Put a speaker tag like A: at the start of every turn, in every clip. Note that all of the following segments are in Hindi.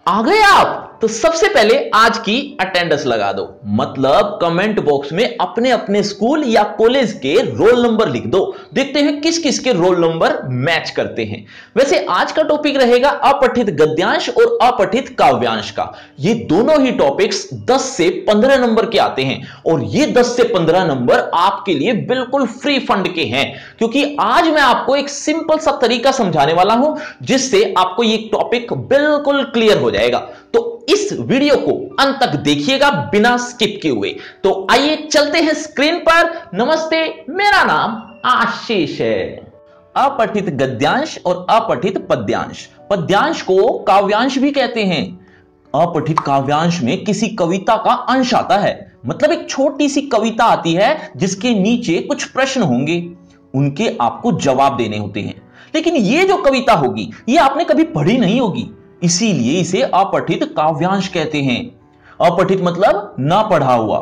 A: आ गए आप? तो सबसे पहले आज की अटेंडेंस लगा दो, मतलब कमेंट बॉक्स में अपने अपने स्कूल या कॉलेज के रोल नंबर लिख दो। देखते हैं किस किस के रोल नंबर मैच करते हैं। वैसे आज का टॉपिक रहेगा अपठित गद्यांश और अपठित काव्यांश का। ये दोनों ही टॉपिक्स 10 से 15 नंबर के आते हैं और ये 10 से 15 नंबर आपके लिए बिल्कुल फ्री फंड के हैं, क्योंकि आज मैं आपको एक सिंपल सा तरीका समझाने वाला हूं जिससे आपको ये टॉपिक बिल्कुल क्लियर हो जाएगा। तो इस वीडियो को अंत तक देखिएगा बिना स्किप किए हुए। तो आइए चलते हैं स्क्रीन पर। नमस्ते, मेरा नाम आशीष है। अपठित गद्यांश और अपठित पद्यांश। पद्यांश को काव्यांश भी कहते हैं। अपठित काव्यांश में किसी कविता का अंश आता है, मतलब एक छोटी सी कविता आती है जिसके नीचे कुछ प्रश्न होंगे, उनके आपको जवाब देने होते हैं। लेकिन ये जो कविता होगी ये आपने कभी पढ़ी नहीं होगी, इसीलिए इसे अपठित काव्यांश कहते हैं। अपठित मतलब ना पढ़ा हुआ।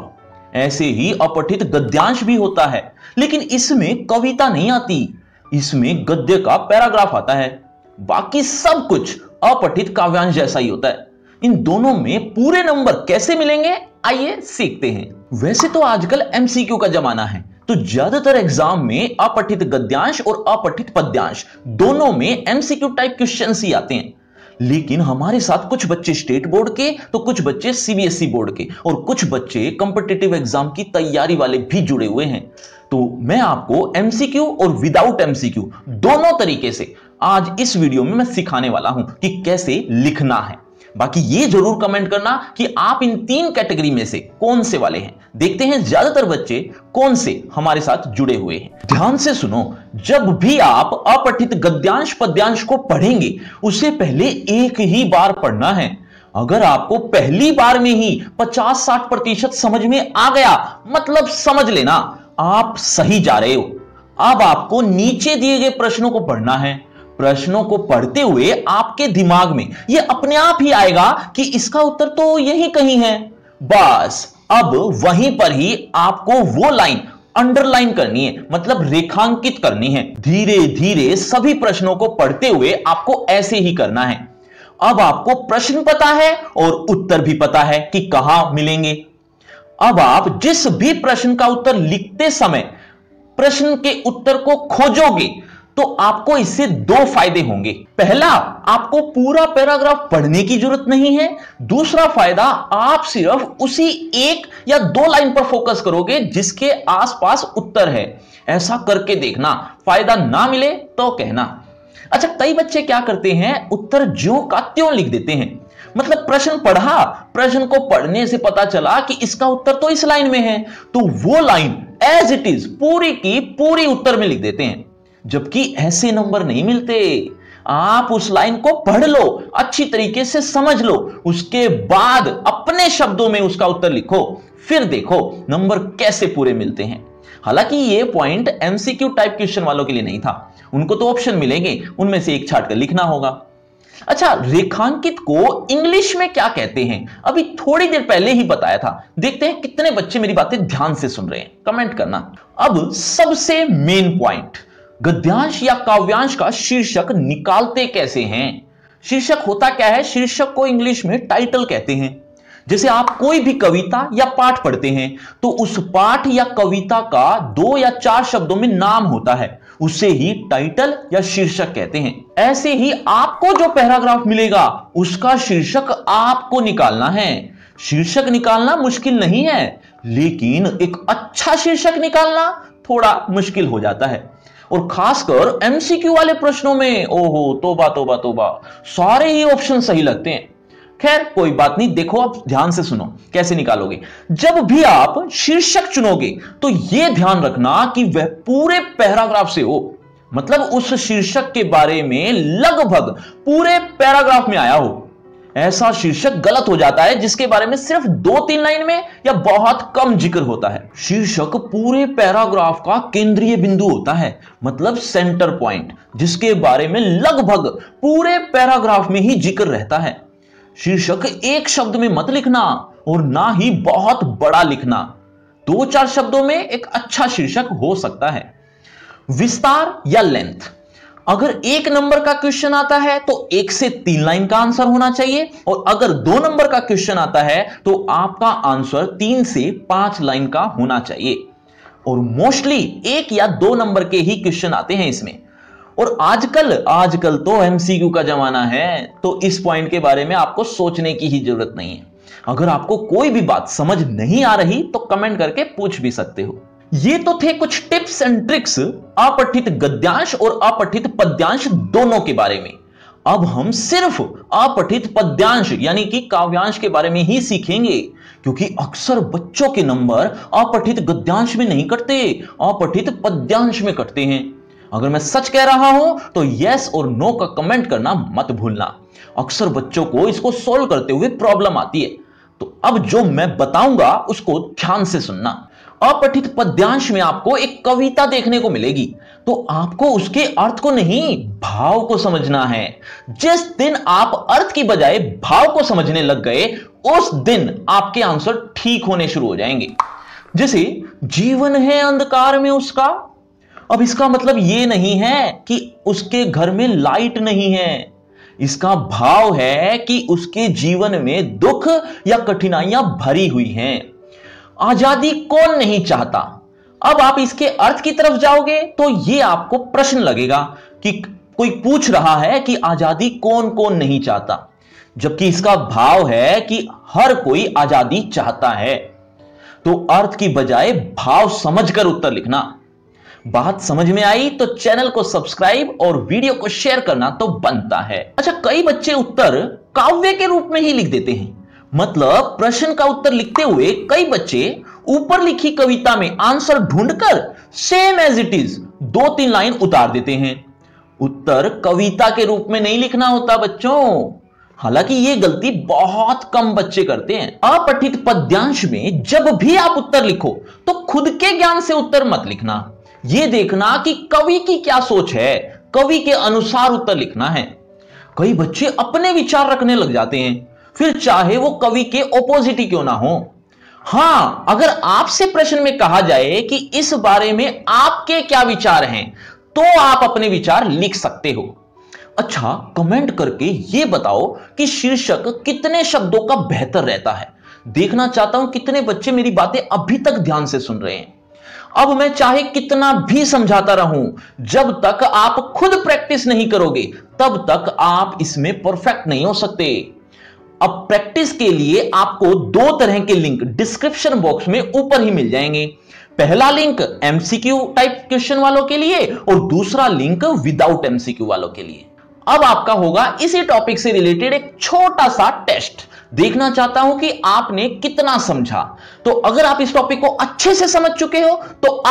A: ऐसे ही अपठित गद्यांश भी होता है, लेकिन इसमें कविता नहीं आती, इसमें गद्य का पैराग्राफ आता है। बाकी सब कुछ अपठित काव्यांश जैसा ही होता है। इन दोनों में पूरे नंबर कैसे मिलेंगे, आइए सीखते हैं। वैसे तो आजकल एमसीक्यू का जमाना है, तो ज्यादातर एग्जाम में अपठित गद्यांश और अपठित पद्यांश दोनों में एमसीक्यू टाइप क्वेश्चंस ही आते हैं। लेकिन हमारे साथ कुछ बच्चे स्टेट बोर्ड के, तो कुछ बच्चे सीबीएसई बोर्ड के और कुछ बच्चे कॉम्पिटिटिव एग्जाम की तैयारी वाले भी जुड़े हुए हैं। तो मैं आपको एमसीक्यू और विदाउट एमसीक्यू दोनों तरीके से आज इस वीडियो में मैं सिखाने वाला हूं कि कैसे लिखना है। बाकी ये जरूर कमेंट करना कि आप इन 3 कैटेगरी में से कौन से वाले हैं। देखते हैं ज्यादातर बच्चे कौन से हमारे साथ जुड़े हुए हैं। ध्यान से सुनो, जब भी आप अपठित गद्यांश पद्यांश को पढ़ेंगे उससे पहले एक ही बार पढ़ना है। अगर आपको पहली बार में ही 50-60% समझ में आ गया, मतलब समझ लेना आप सही जा रहे हो। अब आपको नीचे दिए गए प्रश्नों को पढ़ना है। प्रश्नों को पढ़ते हुए आपके दिमाग में यह अपने आप ही आएगा कि इसका उत्तर तो यही कहीं है। बस अब वहीं पर ही आपको वो लाइन अंडरलाइन करनी है, मतलब रेखांकित करनी है। धीरे धीरे सभी प्रश्नों को पढ़ते हुए आपको ऐसे ही करना है। अब आपको प्रश्न पता है और उत्तर भी पता है कि कहां मिलेंगे। अब आप जिस भी प्रश्न का उत्तर लिखते समय प्रश्न के उत्तर को खोजोगे तो आपको इससे 2 फायदे होंगे। पहला, आपको पूरा पैराग्राफ पढ़ने की जरूरत नहीं है। दूसरा फायदा, आप सिर्फ उसी 1 या 2 लाइन पर फोकस करोगे जिसके आसपास उत्तर है। ऐसा करके देखना, फायदा ना मिले तो कहना। अच्छा, कई बच्चे क्या करते हैं, उत्तर ज्यों का त्यों लिख देते हैं। मतलब प्रश्न पढ़ा, प्रश्न को पढ़ने से पता चला कि इसका उत्तर तो इस लाइन में है, तो वो लाइन एज इट इज पूरी की पूरी उत्तर में लिख देते हैं, जबकि ऐसे नंबर नहीं मिलते। आप उस लाइन को पढ़ लो, अच्छी तरीके से समझ लो, उसके बाद अपने शब्दों में उसका उत्तर लिखो, फिर देखो नंबर कैसे पूरे मिलते हैं। हालांकि ये पॉइंट एमसीक्यू टाइप क्वेश्चन वालों के लिए नहीं था, उनको तो ऑप्शन मिलेंगे, उनमें से एक छांट कर लिखना होगा। अच्छा, रेखांकित को इंग्लिश में क्या कहते हैं, अभी थोड़ी देर पहले ही बताया था। देखते हैं कितने बच्चे मेरी बातें ध्यान से सुन रहे हैं, कमेंट करना। अब सबसे मेन पॉइंट, गद्यांश या काव्यांश का शीर्षक निकालते कैसे हैं। शीर्षक होता क्या है, शीर्षक को इंग्लिश में टाइटल कहते हैं। जैसे आप कोई भी कविता या पाठ पढ़ते हैं तो उस पाठ या कविता का 2 या 4 शब्दों में नाम होता है, उसे ही टाइटल या शीर्षक कहते हैं। ऐसे ही आपको जो पैराग्राफ मिलेगा उसका शीर्षक आपको निकालना है। शीर्षक निकालना मुश्किल नहीं है, लेकिन एक अच्छा शीर्षक निकालना थोड़ा मुश्किल हो जाता है। और खासकर एमसीक्यू वाले प्रश्नों में ओहो तोबा तोबा तोबा, सारे ही ऑप्शन सही लगते हैं। खैर कोई बात नहीं, देखो आप ध्यान से सुनो कैसे निकालोगे। जब भी आप शीर्षक चुनोगे तो यह ध्यान रखना कि वह पूरे पैराग्राफ से हो, मतलब उस शीर्षक के बारे में लगभग पूरे पैराग्राफ में आया हो। ऐसा शीर्षक गलत हो जाता है जिसके बारे में सिर्फ 2-3 लाइन में या बहुत कम जिक्र होता है। शीर्षक पूरे पैराग्राफ का केंद्रीय बिंदु होता है, मतलब सेंटर पॉइंट, जिसके बारे में लगभग पूरे पैराग्राफ में ही जिक्र रहता है। शीर्षक एक शब्द में मत लिखना और ना ही बहुत बड़ा लिखना। 2-4 शब्दों में एक अच्छा शीर्षक हो सकता है। विस्तार या लेंथ, अगर 1 नंबर का क्वेश्चन आता है तो 1 से 3 लाइन का आंसर होना चाहिए, और अगर 2 नंबर का क्वेश्चन आता है तो आपका आंसर 3 से 5 लाइन का होना चाहिए। और मोस्टली 1 या 2 नंबर के ही क्वेश्चन आते हैं इसमें। और आजकल तो एमसीक्यू का जमाना है, तो इस पॉइंट के बारे में आपको सोचने की ही जरूरत नहीं है। अगर आपको कोई भी बात समझ नहीं आ रही तो कमेंट करके पूछ भी सकते हो। ये तो थे कुछ टिप्स एंड ट्रिक्स अपठित गद्यांश और अपठित पद्यांश दोनों के बारे में। अब हम सिर्फ अपठित पद्यांश यानी कि काव्यांश के बारे में ही सीखेंगे, क्योंकि अक्सर बच्चों के नंबर अपठित गद्यांश में नहीं कटते, अपठित पद्यांश में कटते हैं। अगर मैं सच कह रहा हूं तो यस और नो का कमेंट करना मत भूलना। अक्सर बच्चों को इसको सोल्व करते हुए प्रॉब्लम आती है। तो अब जो मैं बताऊंगा उसको ध्यान से सुनना। अपठित पद्यांश में आपको एक कविता देखने को मिलेगी, तो आपको उसके अर्थ को नहीं, भाव को समझना है। जिस दिन आप अर्थ की बजाय भाव को समझने लग गए, उस दिन आपके आंसर ठीक होने शुरू हो जाएंगे। जैसे जीवन है अंधकार में उसका, अब इसका मतलब यह नहीं है कि उसके घर में लाइट नहीं है। इसका भाव है कि उसके जीवन में दुख या कठिनाइयां भरी हुई हैं। आजादी कौन नहीं चाहता। अब आप इसके अर्थ की तरफ जाओगे तो यह आपको प्रश्न लगेगा कि कोई पूछ रहा है कि आजादी कौन कौन नहीं चाहता, जबकि इसका भाव है कि हर कोई आजादी चाहता है। तो अर्थ की बजाय भाव समझकर उत्तर लिखना। बात समझ में आई तो चैनल को सब्सक्राइब और वीडियो को शेयर करना तो बनता है। अच्छा, कई बच्चे उत्तर काव्य के रूप में ही लिख देते हैं। मतलब प्रश्न का उत्तर लिखते हुए कई बच्चे ऊपर लिखी कविता में आंसर ढूंढकर same as it is 2-3 line उतार देते हैं। उत्तर कविता के रूप में नहीं लिखना होता बच्चों। हालांकि यह गलती बहुत कम बच्चे करते हैं। अपठित पद्यांश में जब भी आप उत्तर लिखो तो खुद के ज्ञान से उत्तर मत लिखना। यह देखना कि कवि की क्या सोच है, कवि के अनुसार उत्तर लिखना है। कई बच्चे अपने विचार रखने लग जाते हैं, फिर चाहे वो कवि के ऑपोजिट ही क्यों ना हो। हां, अगर आपसे प्रश्न में कहा जाए कि इस बारे में आपके क्या विचार हैं, तो आप अपने विचार लिख सकते हो। अच्छा, कमेंट करके यह बताओ कि शीर्षक कितने शब्दों का बेहतर रहता है। देखना चाहता हूं कितने बच्चे मेरी बातें अभी तक ध्यान से सुन रहे हैं। अब मैं चाहे कितना भी समझाता रहूं, जब तक आप खुद प्रैक्टिस नहीं करोगे तब तक आप इसमें परफेक्ट नहीं हो सकते। अब प्रैक्टिस के लिए आपको 2 तरह के लिंक डिस्क्रिप्शन बॉक्स में ऊपर ही मिल जाएंगे। पहला लिंक एमसीक्यू टाइप क्वेश्चन वालों के लिए और दूसरा लिंक विदाउट एमसीक्यू वालों के लिए। अब आपका होगा इसी टॉपिक से रिलेटेड एक छोटा सा टेस्ट। देखना चाहता हूं कि आपने कितना समझा। तो अगर आप इस टॉपिक को अच्छे से समझ चुके हो तो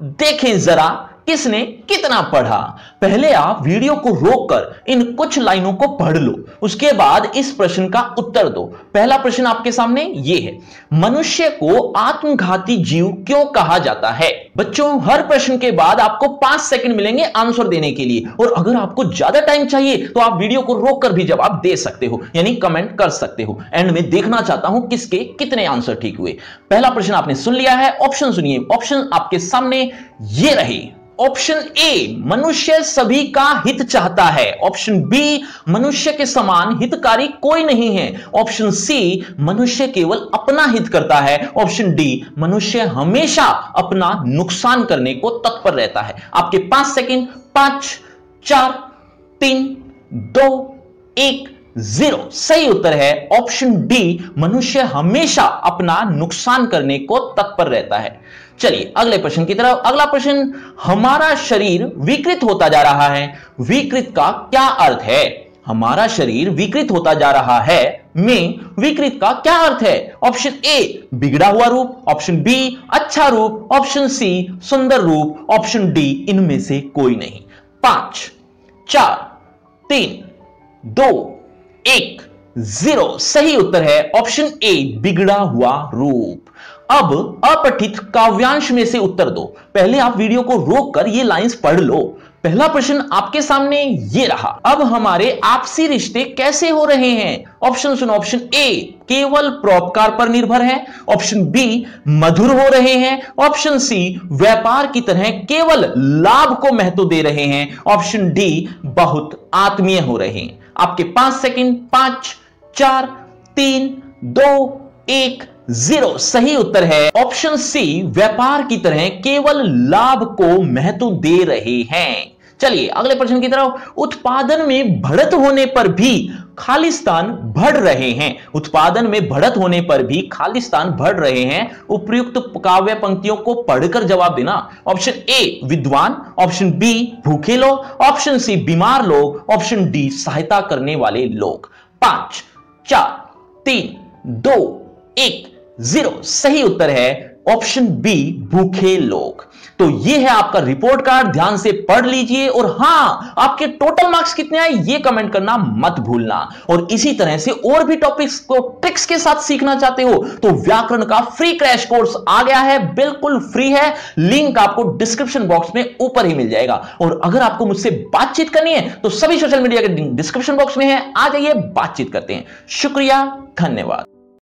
A: देखें जरा किसने कितना पढ़ा। पहले आप वीडियो को रोककर इन कुछ लाइनों को पढ़ लो, उसके बाद इस प्रश्न का उत्तर दो। पहला प्रश्न आपके सामने ये है, मनुष्य को आत्मघाती जीव क्यों कहा जाता है? बच्चों, हर प्रश्न के बाद आपको 5 सेकंड मिलेंगे आंसर देने के लिए, और अगर आपको ज्यादा टाइम चाहिए तो आप वीडियो को रोककर भी जवाब दे सकते हो, यानी कमेंट कर सकते हो। एंड में देखना चाहता हूं किसके कितने आंसर ठीक हुए। पहला प्रश्न आपने सुन लिया है, ऑप्शन सुनिए। ऑप्शन आपके सामने ये रहे। ऑप्शन ए, मनुष्य सभी का हित चाहता है। ऑप्शन बी, मनुष्य के समान हितकारी कोई नहीं है। ऑप्शन सी, मनुष्य केवल अपना हित करता है। ऑप्शन डी, मनुष्य हमेशा अपना नुकसान करने को तत्पर रहता है। आपके 5 सेकंड, 5, 4, 3, 2, 1, 0। सही उत्तर है ऑप्शन डी, मनुष्य हमेशा अपना नुकसान करने को तत्पर रहता है। चलिए अगले प्रश्न की तरफ। अगला प्रश्न, हमारा शरीर विकृत होता जा रहा है। विकृत का क्या अर्थ है? हमारा शरीर विकृत होता जा रहा है में विकृत का क्या अर्थ है? ऑप्शन ए, बिगड़ा हुआ रूप। ऑप्शन बी, अच्छा रूप। ऑप्शन सी, सुंदर रूप। ऑप्शन डी, इनमें से कोई नहीं। 5, 4, 3, 2, 1, 0। सही उत्तर है ऑप्शन ए, बिगड़ा हुआ रूप। अब अपठित काव्यांश में से उत्तर दो। पहले आप वीडियो को रोककर ये लाइंस पढ़ लो, पहला प्रश्न आपके सामने ये रहा। अब हमारे आपसी रिश्ते कैसे हो रहे हैं? ऑप्शन सुनो। ऑप्शन ए केवल परोपकार पर निर्भर है, ऑप्शन बी मधुर हो रहे हैं, ऑप्शन सी व्यापार की तरह केवल लाभ को महत्व दे रहे हैं, ऑप्शन डी बहुत आत्मीय हो रहे हैं। आपके 5 सेकंड। 5 4 3 2 1 0। सही उत्तर है ऑप्शन सी व्यापार की तरह केवल लाभ को महत्व दे रहे हैं। चलिए अगले प्रश्न की तरफ। उत्पादन में बढ़त होने पर भी खालिस्तान बढ़ रहे हैं। उत्पादन में बढ़त होने पर भी खालिस्तान बढ़ रहे हैं। उपयुक्त काव्य पंक्तियों को पढ़कर जवाब देना। ऑप्शन ए विद्वान, ऑप्शन बी भूखे लोग, ऑप्शन सी बीमार लोग, ऑप्शन डी सहायता करने वाले लोग। 5 4 3 2 1 0। सही उत्तर है ऑप्शन बी भूखे लोग। तो यह है आपका रिपोर्ट कार्ड, ध्यान से पढ़ लीजिए। और हां, आपके टोटल मार्क्स कितने आए ये कमेंट करना मत भूलना। और इसी तरह से और भी टॉपिक्स को ट्रिक्स के साथ सीखना चाहते हो तो व्याकरण का फ्री क्रैश कोर्स आ गया है, बिल्कुल फ्री है। लिंक आपको डिस्क्रिप्शन बॉक्स में ऊपर ही मिल जाएगा। और अगर आपको मुझसे बातचीत करनी है तो सभी सोशल मीडिया के लिंक डिस्क्रिप्शन बॉक्स में है, आ जाइए बातचीत करते हैं। शुक्रिया, धन्यवाद।